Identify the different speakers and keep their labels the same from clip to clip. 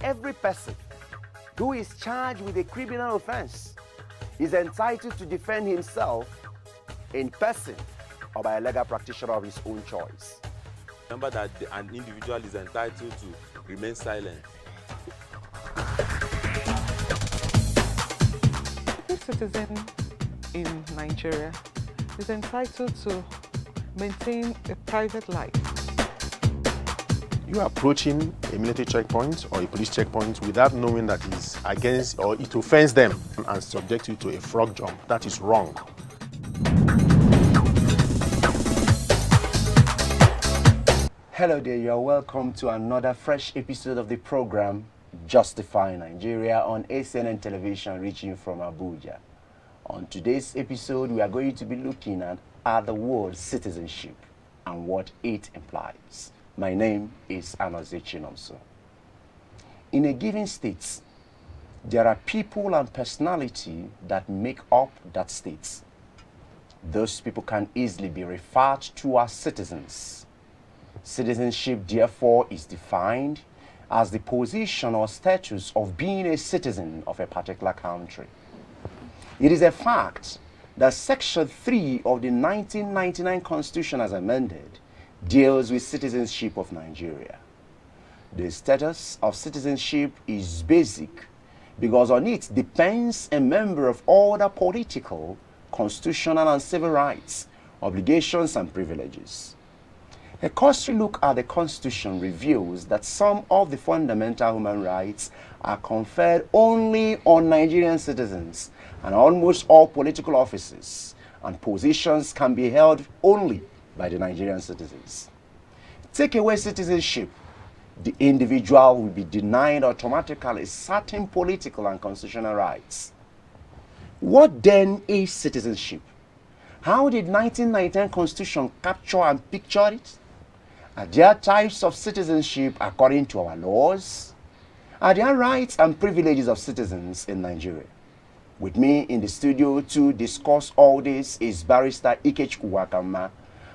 Speaker 1: every person who is charged with a criminal offense is entitled to defend himself in person or by a legal practitioner of his own choice.
Speaker 2: Remember that an individual is entitled to remain silent.
Speaker 3: Every citizen in Nigeria is entitled to maintain a private life.
Speaker 4: You are approaching a military checkpoint or a police checkpoint without knowing that it's against or it offends them and subject you to a frog jump. That is wrong.
Speaker 1: Hello there, you are welcome to another fresh episode of the program Justify Nigeria on ACNN television reaching from Abuja. On today's episode, we are going to be looking at the word citizenship and what it implies. My name is Anozechinomso. In a given state, there are people and personality that make up that state. Those people can easily be referred to as citizens. Citizenship, therefore, is defined as the position or status of being a citizen of a particular country. It is a fact that Section 3 of the 1999 Constitution, as amended, deals with citizenship of Nigeria. The status of citizenship is basic because on it depends a member of all the political, constitutional, and civil rights, obligations, and privileges. A cursory look at the Constitution reveals that some of the fundamental human rights are conferred only on Nigerian citizens, and almost all political offices and positions can be held only by the Nigerian citizens. Take away citizenship, the individual will be denied automatically certain political and constitutional rights. What then is citizenship? How did 1999 Constitution capture and picture it? Are there types of citizenship according to our laws? Are there rights and privileges of citizens in Nigeria? With me in the studio to discuss all this is Barrister Ikechukwu Wakamma.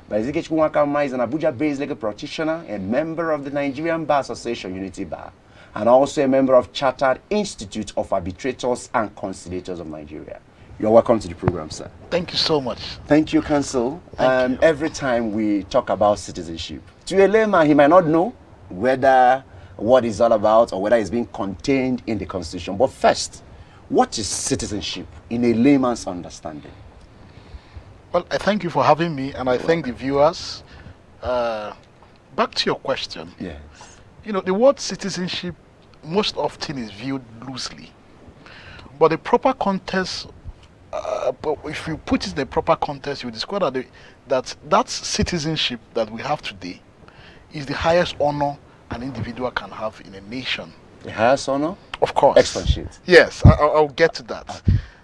Speaker 1: Barrister Ikechukwu Wakamma is an Abuja-based legal practitioner and member of the Nigerian Bar Association Unity Bar, and also a member of Chartered Institute of Arbitrators and Conciliators of Nigeria. You're welcome to the program, sir.
Speaker 5: Thank you so much.
Speaker 1: Thank you, Counsel.
Speaker 5: Thank you.
Speaker 1: Every time we talk about citizenship, to a layman, he might not know whether what it's all about or whether it's being contained in the Constitution. But first, what is citizenship in a layman's understanding?
Speaker 5: Well, I thank you for having me, and I thank the viewers. Back to your question.
Speaker 1: Yes.
Speaker 5: You know, the word citizenship most often is viewed loosely. But the proper context, but if you put it in the proper context, you discover that citizenship that we have today is the highest honor an individual can have in a nation.
Speaker 1: The highest honor?
Speaker 5: Of course.
Speaker 1: Excellent.
Speaker 5: Yes, I'll get to that.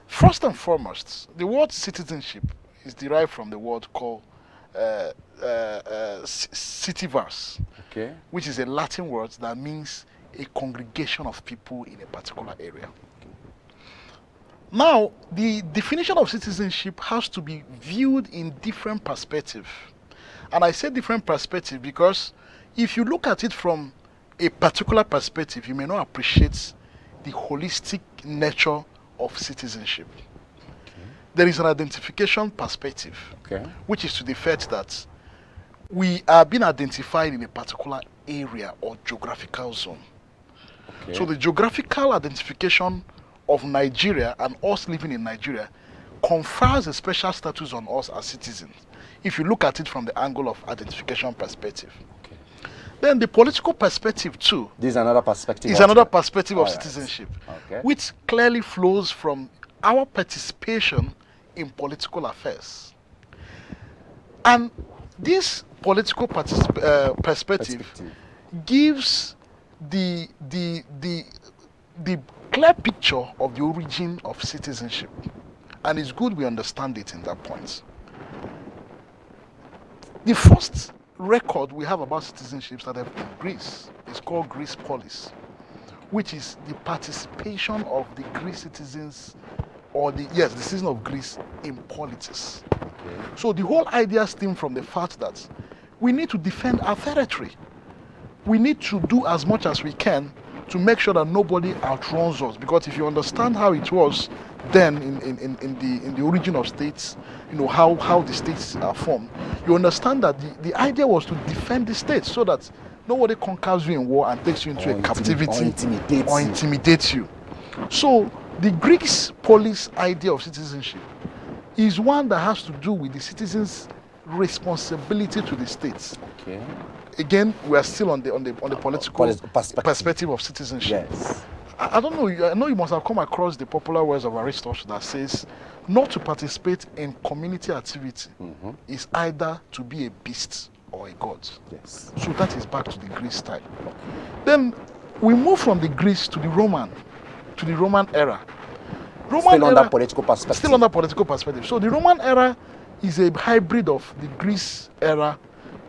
Speaker 5: First and foremost, the word citizenship is derived from the word called citivars,
Speaker 1: Okay.
Speaker 5: which is a Latin word that means a congregation of people in a particular area. Now, the definition of citizenship has to be viewed in different perspectives. And I say different perspective because if you look at it from a particular perspective, you may not appreciate the holistic nature of citizenship. Okay. There is an identification perspective, which is to the fact that we are being identified in a particular area or geographical zone. Okay. So the geographical identification of Nigeria and us living in Nigeria confers a special status on us as citizens, if you look at it from the angle of identification perspective. Okay. Then the political perspective too.
Speaker 1: This is another perspective.
Speaker 5: Is another perspective of citizenship, which clearly flows from our participation in political affairs. And this political perspective gives the clear picture of the origin of citizenship, and it's good we understand it in that point. The first record we have about citizenship started in Greece. It's called Greece Polis, which is the participation of the Greek citizens, or the citizen of Greece in politics. Okay. So the whole idea stems from the fact that we need to defend our territory. We need to do as much as we can to make sure that nobody outruns us. Because if you understand how it was then in the origin of states, you know, how the states are formed, you understand that the idea was to defend the states so that nobody conquers you in war and takes you into a captivity or intimidates you. So the Greeks' polis idea of citizenship is one that has to do with the citizens' responsibility to the states.
Speaker 1: Okay.
Speaker 5: Again, we are still on the political perspective of citizenship.
Speaker 1: Yes.
Speaker 5: I don't know. I know you must have come across the popular words of Aristotle that says, "Not to participate in community activity is either to be a beast or a god."
Speaker 1: Yes.
Speaker 5: So that is back to the Greek style. Then we move from the Greece to the Roman era.
Speaker 1: Still under political perspective.
Speaker 5: Still under political perspective. So the Roman era is a hybrid of the Greece era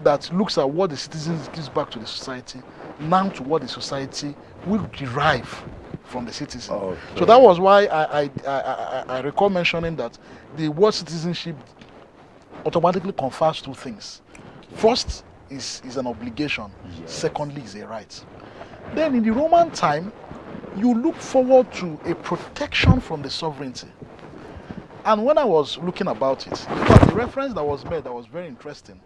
Speaker 5: that looks at what the citizens gives back to the society, now to what the society will derive from the citizen.
Speaker 1: Okay.
Speaker 5: So that was why I recall mentioning that the word citizenship automatically confers two things. First is an obligation.
Speaker 1: Yes.
Speaker 5: Secondly is a right. Then in the Roman time, you look forward to a protection from the sovereignty. And when I was looking about it, in fact, the reference that was made that was very interesting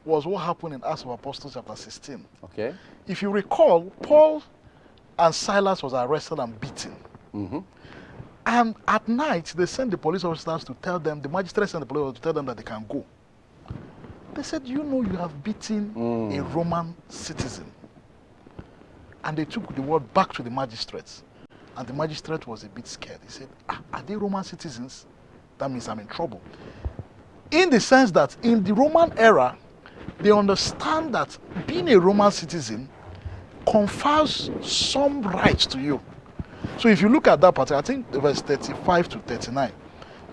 Speaker 5: was what happened in Acts of Apostles chapter 16.
Speaker 1: Okay.
Speaker 5: If you recall, Paul and Silas was arrested and beaten. And at night, they sent the police officers to tell them, the magistrates sent the police officers to tell them that they can go. They said, you know, you have beaten a Roman citizen. And they took the word back to the magistrates. And the magistrate was a bit scared. He said, are they Roman citizens? That means I'm in trouble. In the sense that in the Roman era, they understand that being a Roman citizen confers some rights to you. So if you look at that part, I think verse 35 to 39,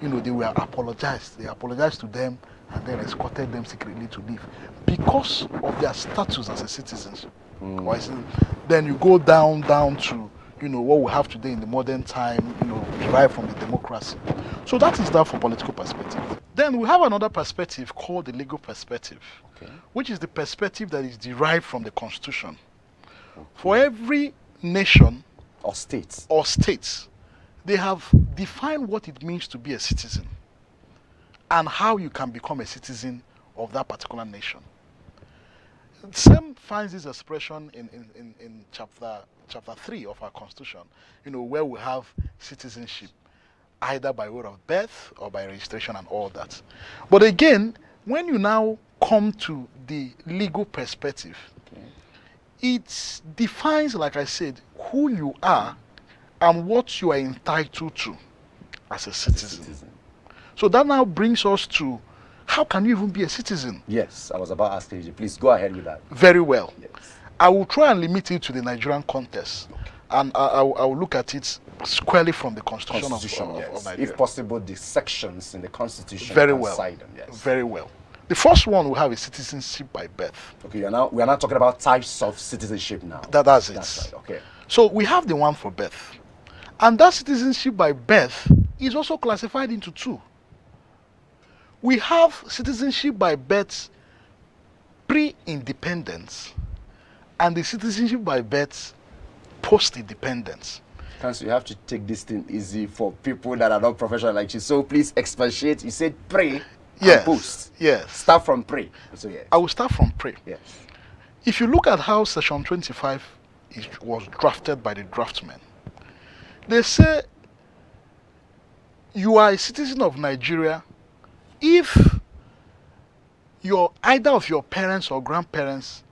Speaker 5: you know, they were apologized. They apologized to them and then escorted them secretly to leave because of their status as a citizen. Then you go down to, you know, what we have today in the modern time, you know, derived from the democracy. So that is that for political perspective. Then we have another perspective called the legal perspective, which is the perspective that is derived from the Constitution. For every nation
Speaker 1: Or states.
Speaker 5: They have defined what it means to be a citizen and how you can become a citizen of that particular nation. Sam finds this expression in chapter 3 of our Constitution, you know, where we have citizenship, either by way of birth or by registration and all that. But again, when you now come to the legal perspective, it defines, like I said, who you are and what you are entitled to as a citizen. So that now brings us to, how can you even be a citizen?
Speaker 1: Yes, I was about asking you. Please go ahead with that.
Speaker 5: Very well.
Speaker 1: Yes.
Speaker 5: I will try and limit it to the Nigerian context. And I will look at it squarely from the Constitution of Nigeria.
Speaker 1: If possible, the sections in the Constitution.
Speaker 5: Very well.
Speaker 1: Them, yes.
Speaker 5: Very well. The first one we have is citizenship by birth.
Speaker 1: Okay, we are now talking about types of citizenship now.
Speaker 5: That's it.
Speaker 1: That's right. Okay.
Speaker 5: So we have the one for birth. And that citizenship by birth is also classified into two. We have citizenship by birth pre-independence and the citizenship by birth post-independence.
Speaker 1: Council, you have to take this thing easy for people that are not professional like you. So please expatiate. You said pre and post.
Speaker 5: Yes.
Speaker 1: Start from pre. So yes.
Speaker 5: I will start from pre.
Speaker 1: Yes.
Speaker 5: If you look at how Section 25 was drafted by the draftsmen, they say you are a citizen of Nigeria if either of your parents or grandparents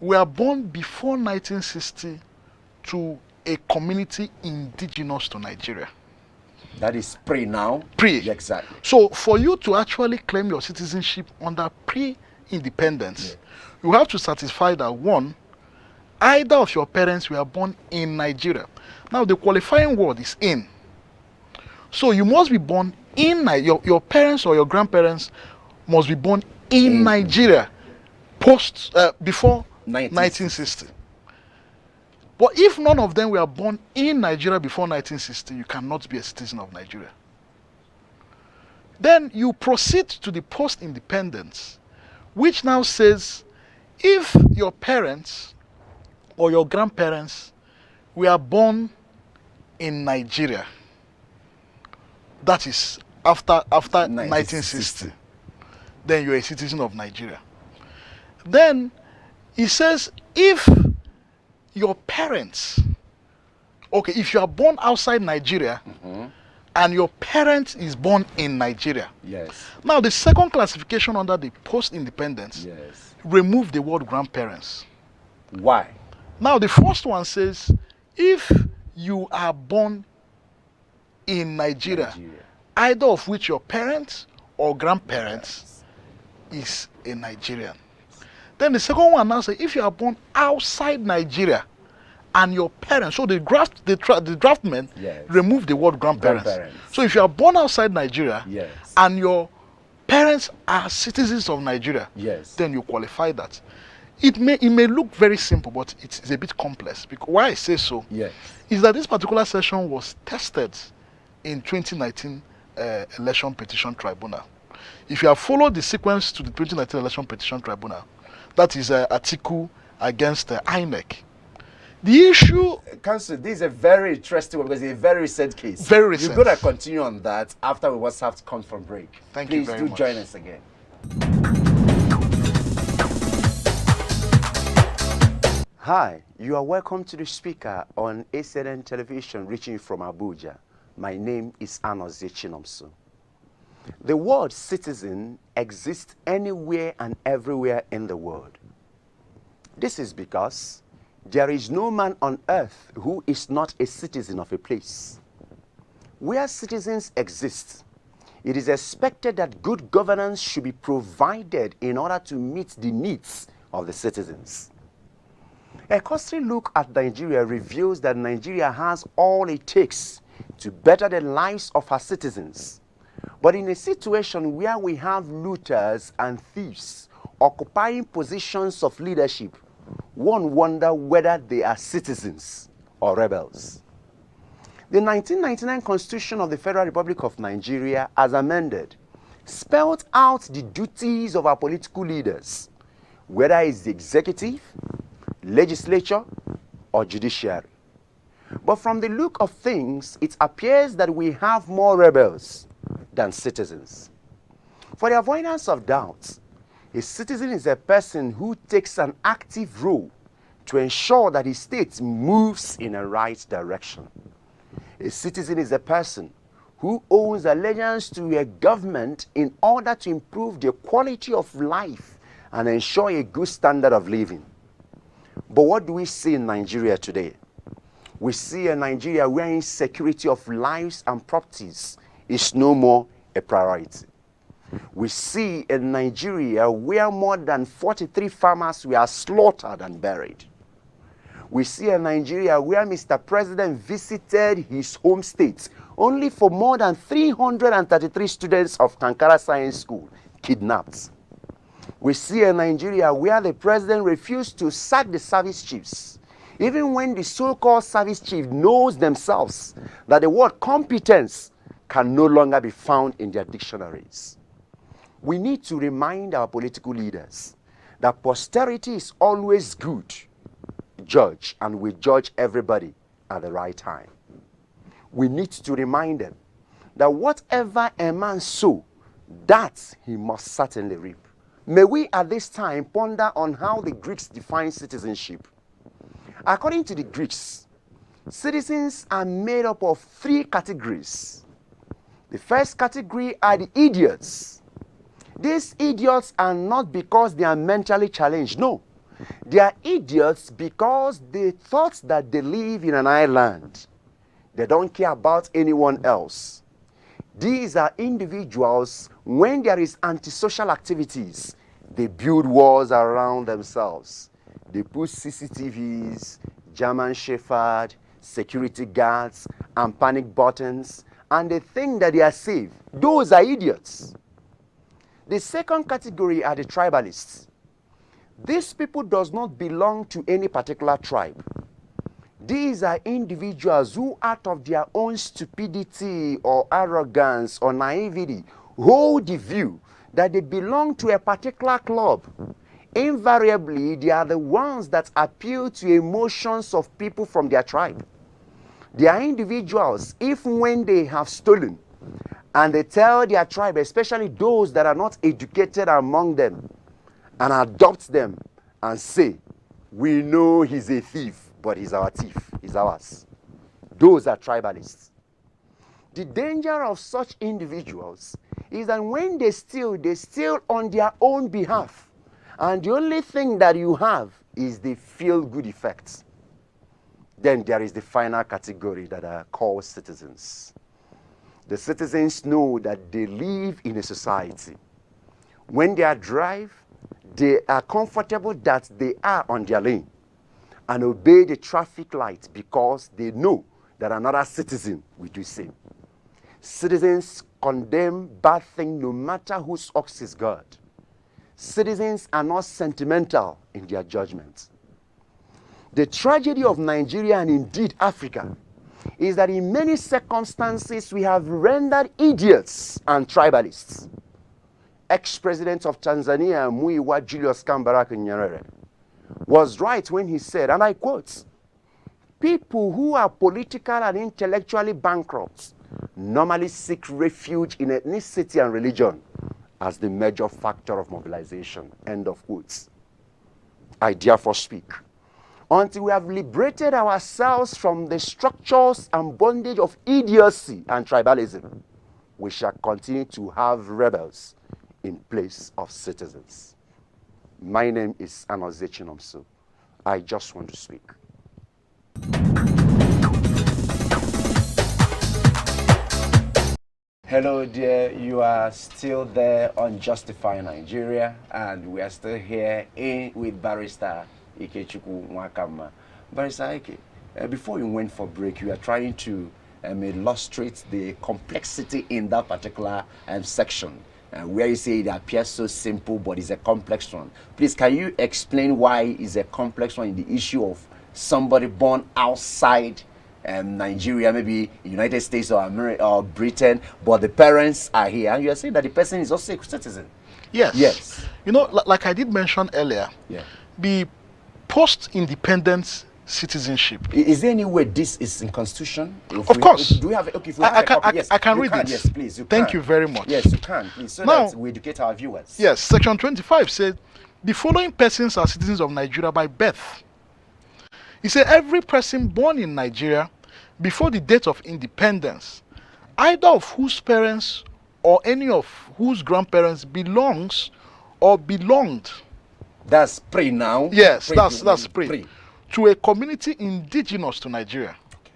Speaker 5: were born before 1960 to a community indigenous to Nigeria.
Speaker 1: That is pre now?
Speaker 5: Pre.
Speaker 1: Yeah, exactly.
Speaker 5: So for you to actually claim your citizenship under pre-independence, you have to satisfy that one, either of your parents were born in Nigeria. Now the qualifying word is in. So you must be born in your parents or your grandparents must be born in Nigeria before 1960. But if none of them were born in Nigeria before 1960, you cannot be a citizen of Nigeria. Then you proceed to the post-independence, which now says if your parents or your grandparents we are born in Nigeria, that is after 1960, then you're a citizen of Nigeria. Then he says, if your parents, okay, if you are born outside Nigeria, and your parent is born in Nigeria.
Speaker 1: Yes.
Speaker 5: Now, the second classification under the post-independence,
Speaker 1: Yes.
Speaker 5: remove the word grandparents.
Speaker 1: Why?
Speaker 5: Now, the first one says, if you are born in Nigeria, either of which your parents or grandparents is a Nigerian. Then the second one now says, if you are born outside Nigeria, and your parents, so the draftmen remove the word grandparents. So if you are born outside Nigeria, and your parents are citizens of Nigeria, then you qualify that. It may look very simple, but it's a bit complex. Because why I say so is that this particular session was tested in 2019 election petition tribunal. If you have followed the sequence to the 2019 election petition tribunal, that is Atiku against INEC. The issue...
Speaker 1: Council, this is a very interesting one because it's a very recent case.
Speaker 5: Very recent.
Speaker 1: We're going to continue on that after we must have to come from break.
Speaker 5: Thank you very much.
Speaker 1: Please do join us again. Hi, you are welcome to the speaker on ACNN television reaching from Abuja. My name is Anozie Chinomso. The word citizen exists anywhere and everywhere in the world. This is because there is no man on earth who is not a citizen of a place. Where citizens exist, it is expected that good governance should be provided in order to meet the needs of the citizens. A cursory look at Nigeria reveals that Nigeria has all it takes to better the lives of her citizens. But in a situation where we have looters and thieves occupying positions of leadership, one wonder whether they are citizens or rebels. The 1999 Constitution of the Federal Republic of Nigeria, as amended, spelled out the duties of our political leaders, whether it's the executive, legislature, or judiciary. But from the look of things, it appears that we have more rebels than citizens. For the avoidance of doubt, a citizen is a person who takes an active role to ensure that his state moves in a right direction. A citizen is a person who owes allegiance to a government in order to improve the quality of life and ensure a good standard of living. But what do we see in Nigeria today? We see a Nigeria where insecurity of lives and properties is no more a priority. We see in Nigeria where more than 43 farmers were slaughtered and buried. We see a Nigeria where Mr. President visited his home state only for more than 333 students of Kankara Science School kidnapped. We see a Nigeria where the president refused to sack the service chiefs, even when the so-called service chief knows themselves that the word competence can no longer be found in their dictionaries. We need to remind our political leaders that posterity is always good. Judge, and we judge everybody at the right time. We need to remind them that whatever a man sow, that he must certainly reap. May we at this time ponder on how the Greeks define citizenship. According to the Greeks, citizens are made up of three categories. The first category are the idiots. These idiots are not because they are mentally challenged, no. They are idiots because they thought that they live in an island. They don't care about anyone else. These are individuals, when there is antisocial activities, they build walls around themselves. They put CCTVs, German Shepherd, security guards, and panic buttons, and they think that they are safe. Those are idiots. The second category are the tribalists. These people does not belong to any particular tribe. These are individuals who, out of their own stupidity or arrogance or naivety, hold the view that they belong to a particular club, invariably, they are the ones that appeal to emotions of people from their tribe. They are individuals, if when they have stolen, and they tell their tribe, especially those that are not educated among them, and adopt them and say, we know he's a thief, but he's our thief, he's ours. Those are tribalists. The danger of such individuals is that when they steal on their own behalf. And the only thing that you have is the feel-good effects. Then there is the final category that are called citizens. The citizens know that they live in a society. When they drive, they are comfortable that they are on their lane and obey the traffic light because they know that another citizen will do the same. Citizens condemn bad things no matter whose ox is God. Citizens are not sentimental in their judgment. The tragedy of Nigeria and indeed Africa is that in many circumstances we have rendered idiots and tribalists. Ex-president of Tanzania, Muiwa Julius Kambarage Nyerere, was right when he said, and I quote, "People who are political and intellectually bankrupt normally seek refuge in ethnicity and religion as the major factor of mobilization." End of quotes. I therefore speak. Until we have liberated ourselves from the structures and bondage of idiocy and tribalism, we shall continue to have rebels in place of citizens. My name is Anoze Chinomso. I just want to speak. Hello there, you are still there on Justify Nigeria, and we are still here with Barrister Ikechukwu Nwakama. Barrister Ike, before you went for break, you are trying to illustrate the complexity in that particular section, where you say it appears so simple, but it's a complex one. Please, can you explain why it's a complex one in the issue of somebody born outside Nigeria, maybe United States or America or Britain, but the parents are here, and you are saying that the person is also a citizen?
Speaker 5: Yes.
Speaker 1: Yes.
Speaker 5: You know, like I did mention earlier, the post-independence citizenship.
Speaker 1: Is there any way this is in Constitution?
Speaker 5: Of course.
Speaker 1: Do we have? Okay, if we have a copy, yes,
Speaker 5: I can
Speaker 1: you
Speaker 5: read
Speaker 1: can,
Speaker 5: it.
Speaker 1: Yes, please. You
Speaker 5: Thank
Speaker 1: can.
Speaker 5: you very much.
Speaker 1: Yes, you can, please, so
Speaker 5: now,
Speaker 1: that we educate our viewers.
Speaker 5: Yes, Section 25 said, the following persons are citizens of Nigeria by birth. He said, every person born in Nigeria before the date of independence, either of whose parents or any of whose grandparents belongs or belonged.
Speaker 1: That's pre now.
Speaker 5: Yes, that's pre. To a community indigenous to Nigeria.
Speaker 1: Okay.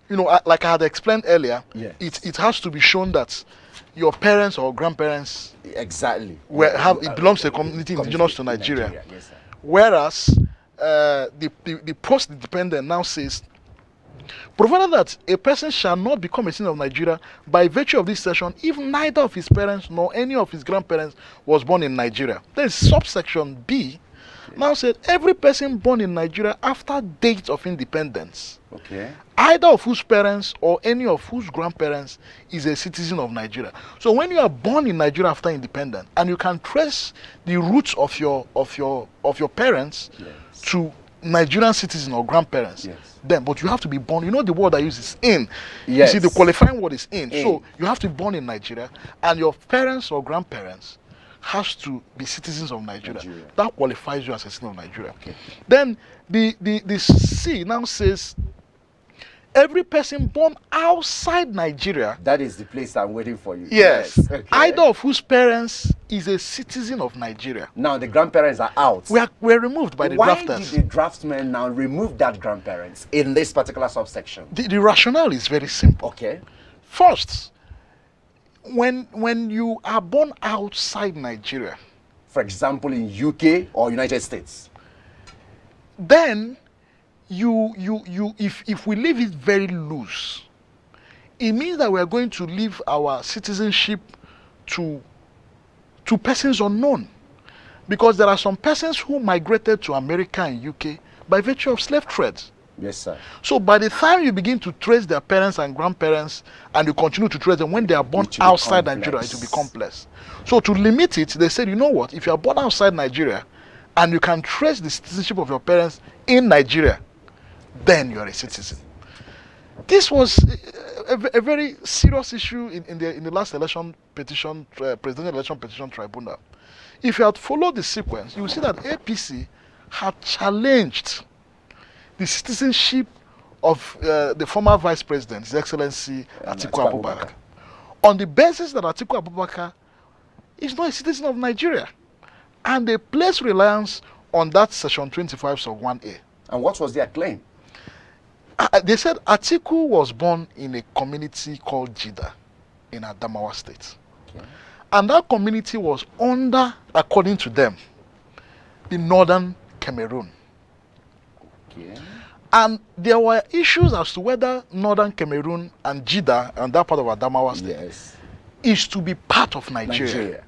Speaker 5: You know, like I had explained earlier,
Speaker 1: yes,
Speaker 5: it has to be shown that your parents or grandparents
Speaker 1: exactly
Speaker 5: it belongs to a community indigenous to Nigeria.
Speaker 1: Yes, sir.
Speaker 5: Whereas the post-independent now says, provided that a person shall not become a citizen of Nigeria by virtue of this section if neither of his parents nor any of his grandparents was born in Nigeria. Then subsection B now said every person born in Nigeria after date of independence, either of whose parents or any of whose grandparents is a citizen of Nigeria. So when you are born in Nigeria after independence and you can trace the roots of your parents to Nigerian citizen or grandparents, then, but you have to be born. You know the word I use is in.
Speaker 1: Yes.
Speaker 5: You see, the qualifying word is in. So you have to be born in Nigeria, and your parents or grandparents has to be citizens of Nigeria. That qualifies you as a citizen of Nigeria. Okay. Then the C now says every person born outside Nigeria.
Speaker 1: That is the place I'm waiting for you.
Speaker 5: Yes. Okay. Either of whose parents is a citizen of Nigeria.
Speaker 1: Now the grandparents are out.
Speaker 5: We're removed by the drafters.
Speaker 1: Why did the draftsmen now remove that grandparents in this particular subsection?
Speaker 5: The rationale is very simple.
Speaker 1: Okay.
Speaker 5: First, when you are born outside Nigeria,
Speaker 1: for example in UK or United States,
Speaker 5: then if we leave it very loose, it means that we are going to leave our citizenship to persons unknown, because there are some persons who migrated to America and UK by virtue of slave trade.
Speaker 1: Yes, sir.
Speaker 5: So by the time you begin to trace their parents and grandparents, and you continue to trace them when they are born
Speaker 1: It will be
Speaker 5: outside
Speaker 1: complex.
Speaker 5: Nigeria, it will be complex. So to limit it, they said, you know what? If you are born outside Nigeria, and you can trace the citizenship of your parents in Nigeria, then you are a citizen. This was a very serious issue in the last election petition, presidential election petition tribunal. If you had followed the sequence, you will see that APC had challenged the citizenship of the former vice president, His Excellency Atiku Abubakar, on the basis that Atiku Abubakar is not a citizen of Nigeria. And they placed reliance on that section 25 sub 1A.
Speaker 1: And what was their claim?
Speaker 5: They said Atiku was born in a community called Jida in Adamawa State.
Speaker 1: Okay.
Speaker 5: And that community was under, according to them, the northern Cameroon.
Speaker 1: Okay.
Speaker 5: And there were issues as to whether northern Cameroon and Jida and that part of Adamawa State
Speaker 1: Yes.
Speaker 5: is to be part of Nigeria.
Speaker 1: Nigeria.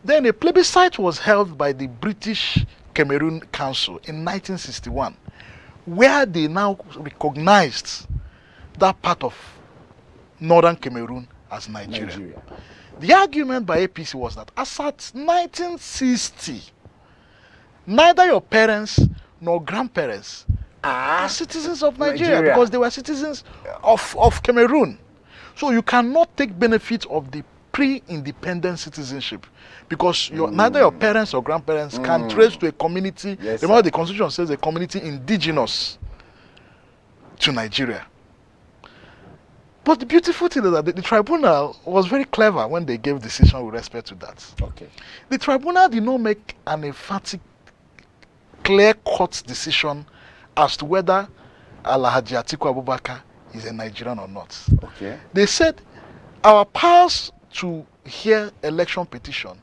Speaker 5: Then a plebiscite was held by the British Cameroon Council in 1961, where they now recognized that part of northern Cameroon as Nigeria. The argument by APC was that as at 1960, neither your parents nor grandparents are citizens of Nigeria, because they were citizens of Cameroon. So you cannot take benefit of the pre-independent citizenship, because neither your parents or grandparents can trace to a community.
Speaker 1: Yes,
Speaker 5: Remember, the constitution says a community indigenous to Nigeria. But the beautiful thing is that the tribunal was very clever when they gave decision with respect to that.
Speaker 1: Okay.
Speaker 5: The tribunal did not make an emphatic, clear-cut decision as to whether Alhaji Atiku Abubakar is a Nigerian or not.
Speaker 1: Okay.
Speaker 5: They said our powers to hear election petition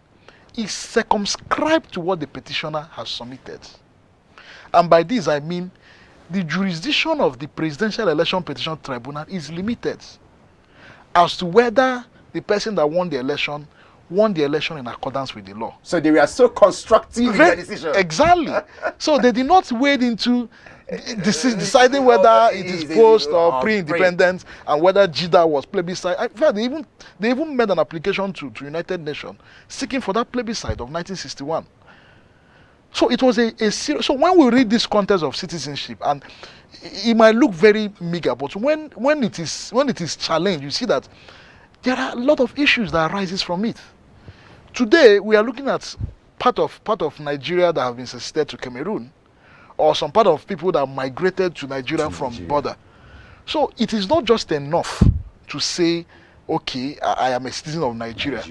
Speaker 5: is circumscribed to what the petitioner has submitted. And by this I mean the jurisdiction of the Presidential Election Petition Tribunal is limited as to whether the person that won the election in accordance with the law.
Speaker 1: So they were so constructive in their decision.
Speaker 5: Exactly. So they did not wade into deciding whether it is post or pre-independence and whether JIDA was plebiscite. In fact, they even made an application to United Nations seeking for that plebiscite of 1961. So it was a serious. So when we read this context of citizenship, and it might look very meager, but when it is challenged, you see that there are a lot of issues that arises from it. Today we are looking at part of Nigeria that have been seceded to Cameroon, or some part of people that migrated to Nigeria from border. So it is not just enough to say, okay, I am a citizen of Nigeria.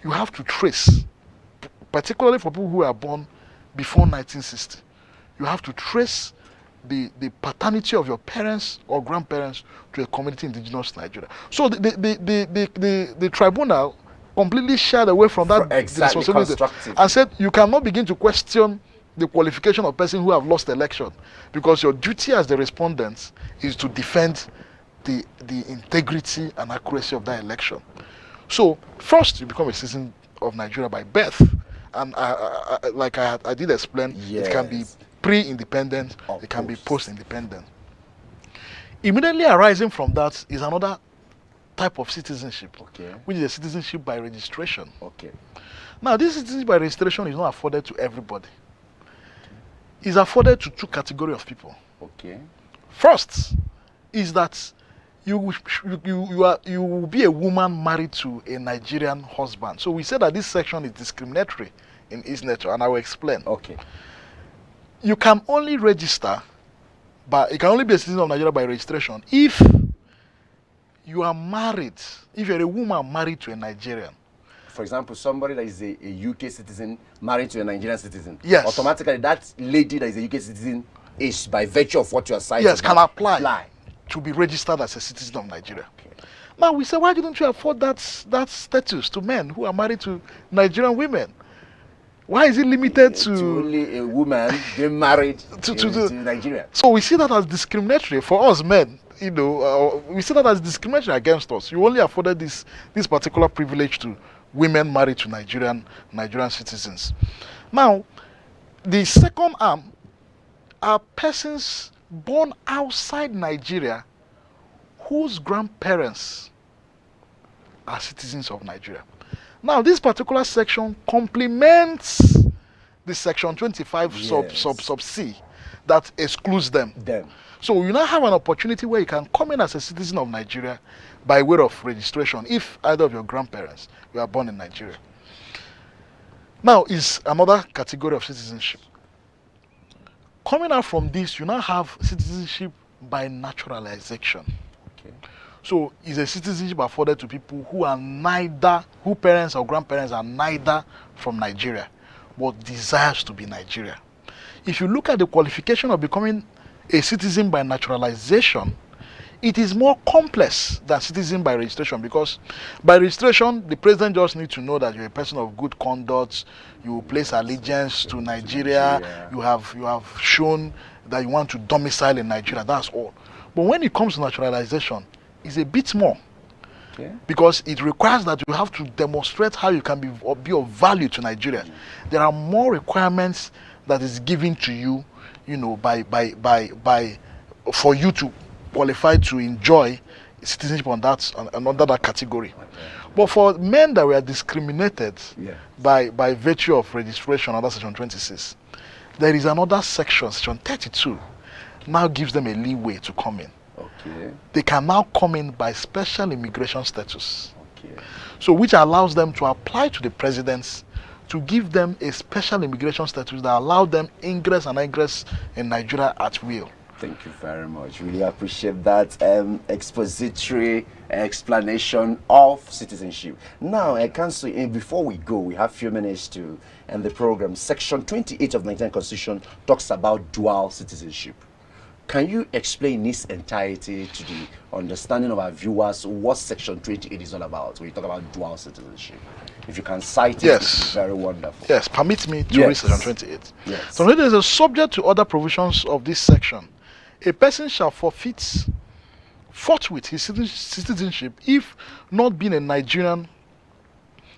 Speaker 5: You have to trace, particularly for people who are born before 1960. You have to trace the paternity of your parents or grandparents to a community indigenous to Nigeria. So the tribunal completely shied away from that responsibility and said you cannot begin to question the qualification of person who have lost election, because your duty as the respondent is to defend the integrity and accuracy of that election. So first you become a citizen of Nigeria by birth, and I did explain, it can be pre-independent, it can be post-independent. Immediately arising from that is another type of citizenship, which is a citizenship by registration. Now this citizenship by registration is not afforded to everybody. Is afforded to two categories of people. First is that you will be a woman married to a Nigerian husband. So we say that this section is discriminatory in its nature, and I will explain. You can only register, but you can only be a citizen of Nigeria by registration if you are married. If you're a woman married to a Nigerian.
Speaker 1: For example, somebody that is a UK citizen married to a Nigerian citizen.
Speaker 5: Yes.
Speaker 1: Automatically, that lady that is a UK citizen is, by virtue of what you are citing,
Speaker 5: yes, can apply to be registered as a citizen of Nigeria. Now we say, why didn't you afford that status to men who are married to Nigerian women? Why is it limited to
Speaker 1: only a woman being married to Nigeria?
Speaker 5: So we see that as discriminatory for us men. We see that as discriminatory against us. You only afforded this particular privilege to women married to Nigerian citizens. Now, the second arm are persons born outside Nigeria whose grandparents are citizens of Nigeria. Now, this particular section complements the section 25 sub C that excludes them. So you now have an opportunity where you can come in as a citizen of Nigeria by way of registration if either of your grandparents were born in Nigeria. Now is another category of citizenship. Coming out from this, you now have citizenship by naturalization.
Speaker 1: Okay.
Speaker 5: So it's a citizenship afforded to people who are neither, whose parents or grandparents are neither from Nigeria, but desires to be Nigeria. If you look at the qualification of becoming a citizen by naturalization, it is more complex than citizen by registration, because by registration, the president just needs to know that you're a person of good conduct, you place allegiance to Nigeria, you have shown that you want to domicile in Nigeria, that's all. But when it comes to naturalization, it's a bit more.
Speaker 1: Okay.
Speaker 5: Because it requires that you have to demonstrate how you can be of value to Nigeria. There are more requirements that is given to you, you know, for you to qualify to enjoy citizenship under that category.
Speaker 1: Okay.
Speaker 5: But for men that were discriminated
Speaker 1: Yeah.
Speaker 5: by virtue of registration under section 26, there is another section, section 32, now gives them a leeway to come in.
Speaker 1: Okay.
Speaker 5: They can now come in by special immigration status.
Speaker 1: Okay.
Speaker 5: So which allows them to apply to the presidents to give them a special immigration status that allow them ingress and egress in Nigeria at will.
Speaker 1: Thank you very much. Really appreciate that expository explanation of citizenship. Now, Council, before we go, we have a few minutes to end the program. Section 28 of the Nigerian Constitution talks about dual citizenship. Can you explain in its entirety to the understanding of our viewers what Section 28 is all about when you talk about dual citizenship? If you can cite it,
Speaker 5: Yes.
Speaker 1: it's very wonderful.
Speaker 5: Yes, permit me to read section 28.
Speaker 1: Yes.
Speaker 5: So it is subject to other provisions of this section. A person shall forthwith his citizenship if not being a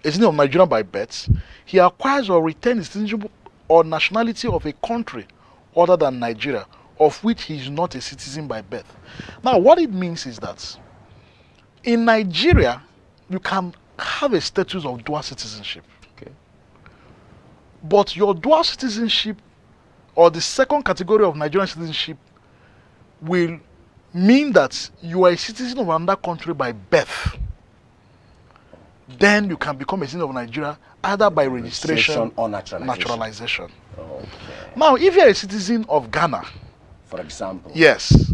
Speaker 5: citizen of Nigeria by birth, he acquires or retains his citizenship or nationality of a country other than Nigeria, of which he is not a citizen by birth. Now, what it means is that in Nigeria, you can have a status of dual citizenship.
Speaker 1: Okay.
Speaker 5: But your dual citizenship, or the second category of Nigerian citizenship, will mean that you are a citizen of another country by birth. Then you can become a citizen of Nigeria either by registration
Speaker 1: or naturalization. Okay.
Speaker 5: Now, if you are a citizen of Ghana,
Speaker 1: For example.
Speaker 5: yes,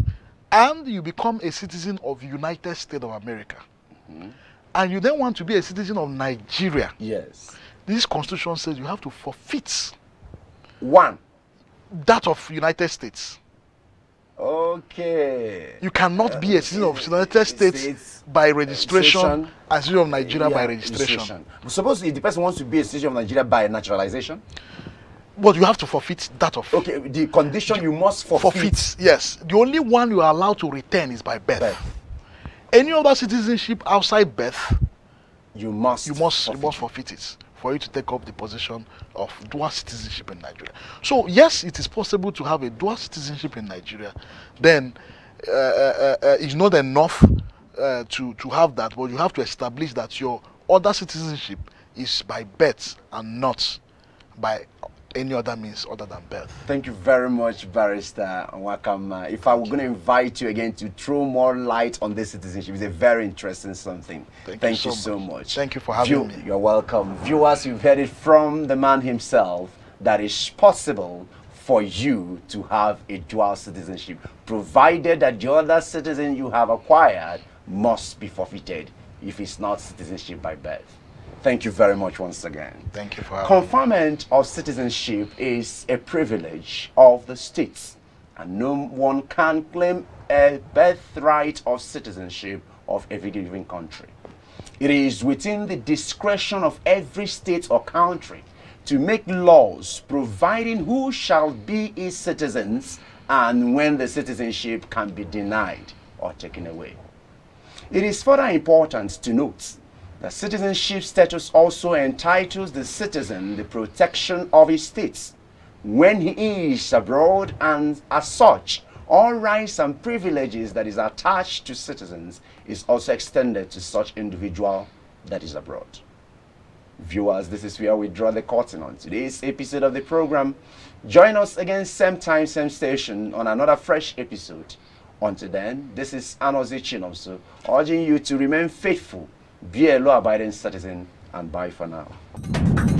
Speaker 5: and you become a citizen of United States of America, and you then want to be a citizen of Nigeria,
Speaker 1: Yes.
Speaker 5: this constitution says you have to forfeit
Speaker 1: One.
Speaker 5: that of United States.
Speaker 1: Okay.
Speaker 5: You cannot be a citizen of United States by registration and citizen of Nigeria by registration.
Speaker 1: Suppose if the person wants to be a citizen of Nigeria by naturalization.
Speaker 5: But you have to forfeit that of.
Speaker 1: Okay, the condition you must forfeit.
Speaker 5: Yes. The only one you are allowed to retain is by birth. Any other citizenship outside birth,
Speaker 1: You must
Speaker 5: forfeit it for you to take up the position of dual citizenship in Nigeria. So yes, it is possible to have a dual citizenship in Nigeria. Then it's not enough to have that, but you have to establish that your other citizenship is by birth and not by any other means other than birth.
Speaker 1: Thank you very much, Barrister Nwakama. If I were going to invite you again to throw more light on this citizenship, it's a very interesting something. Thank you so much.
Speaker 5: Thank you for having me.
Speaker 1: You're welcome. Viewers, you've heard it from the man himself that it's possible for you to have a dual citizenship, provided that the other citizen you have acquired must be forfeited if it's not citizenship by birth. Thank you very much once again.
Speaker 5: Thank you for having me.
Speaker 1: Conferment of citizenship is a privilege of the states, and no one can claim a birthright of citizenship of every given country. It is within the discretion of every state or country to make laws providing who shall be its citizens and when the citizenship can be denied or taken away. It is further important to note that citizenship status also entitles the citizen the protection of his states when he is abroad, and as such all rights and privileges that is attached to citizens is also extended to such individual that is abroad. Viewers, this is where we draw the curtain on today's episode of the program. Join us again same time, same station on another fresh episode. Until then, this is Anozi Chinomso urging you to remain faithful, be a law-abiding citizen, and bye for now.